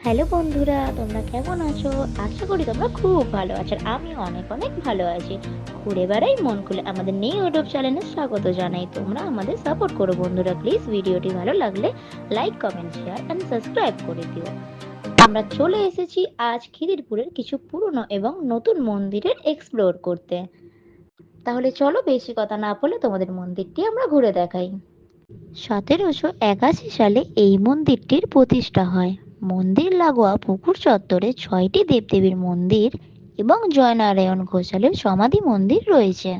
Hello বন্ধুরা, তোমরা কেমন আছো? আশা করি তোমরা খুব ভালো আছো। আর আমি অনেক অনেক ভালো আছি। ঘুরে বেড়াই মন খুলে আমাদের নিউ ইউটিউব চ্যানেলে স্বাগত জানাই। তোমরা আমাদের সাপোর্ট করো বন্ধুরা। প্লিজ ভিডিওটি ভালো লাগলে like, comment, share and subscribe করে দিও। আমরা চলে এসেছি আজ খিদিরপুরের কিছু পুরনো এবং নতুন মন্দিরের এক্সপ্লোর করতে। তাহলে চলো বেশি কথা না বলে তোমাদের মন্দিরটি আমরা ঘুরে দেখাই। 1781 সালে এই মন্দিরটির প্রতিষ্ঠা হয়। মন্দির লাগোয়া পুকুর চত্বরে 6টি দেবদেবীর মন্দির এবং জয়নারায়ণ ঘোষালের সমাধি মন্দির রয়েছে।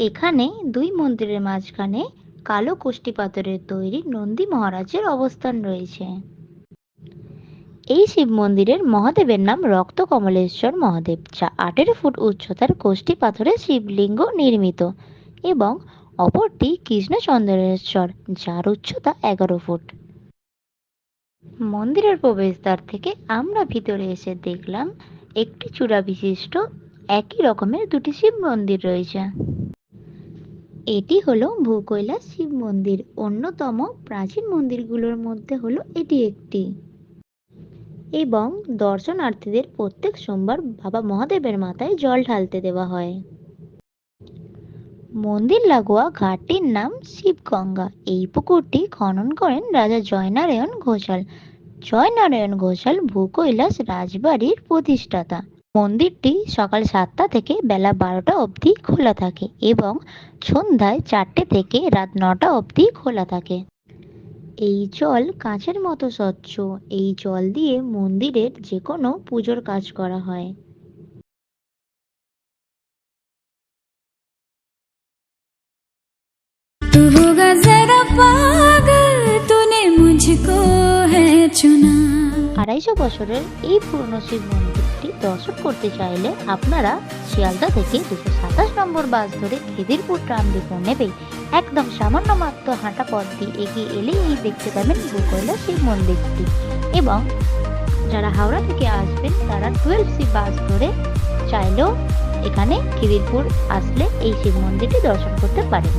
এখানে দুই মন্দিরের মাঝখানে কালো কষ্টি পাথরের তৈরি নন্দী মহারাজের অবস্থান রয়েছে। এই শিব মন্দিরের মহাদেবের নাম রক্ত কমলেশ্বর মহাদেব, যা 18 ফুট উচ্চতার কষ্টি পাথরের শিবলিঙ্গ নির্মিত, এবং অপরটি কৃষ্ণচন্দ্রেশ্বর, যার উচ্চতা 11 ফুট। মন্দিরের প্রবেশদ্বার থেকে আমরা ভিতরে এসে দেখলাম একটি চূড়া বিশিষ্ট একই রকমের দুটি শিব মন্দির রয়েছে। এটি হলো ভূকৈলাস শিব মন্দির। অন্যতম প্রাচীন মন্দিরগুলোর মধ্যে হলো এটি একটি, এবং দর্শনার্থীদের প্রত্যেক সোমবার বাবা মহাদেবের মাথায় জল ঢালতে দেওয়া হয়। মন্দির লাগোয়া ঘাটটির নাম শিবগঙ্গা। এই পুকুরটি খনন করেন রাজা জয়নারায়ণ ঘোষাল। জয়নারায়ণ ঘোষাল ভূকৈলাস রাজবাড়ির প্রতিষ্ঠাতা। মন্দিরটি সকাল 7টা থেকে বেলা 12টা অবধি খোলা থাকে এবং সন্ধ্যায় 4টে থেকে রাত 9টা অবধি খোলা থাকে। এই জল কাঁচের মতো স্বচ্ছ। এই জল দিয়ে মন্দিরের যে কোনো পুজোর কাজ করা হয়। तू होगा जरा पागल, तूने मुझको है चुना। 250 বছরের এই পুরনো শিব মন্দিরটি দর্শন করতে চাইলে আপনারা শিয়ালদা থেকে 227 নম্বর বাস ধরে খিদিরপুর ট্রাম ডিপো নেবে একদম সামান্য মাত্র হাঁটা পথ দিয়ে এগিয়ে এলেই এই দেখতে পাবেন ভূকৈলাস শিব মন্দিরটি। এবং যারা হাওড়া থেকে আসবেন তারা 12C বাস ধরে চাইলেও এখানে খিদিরপুর আসলে এই শিব মন্দিরটি দর্শন করতে পারেন।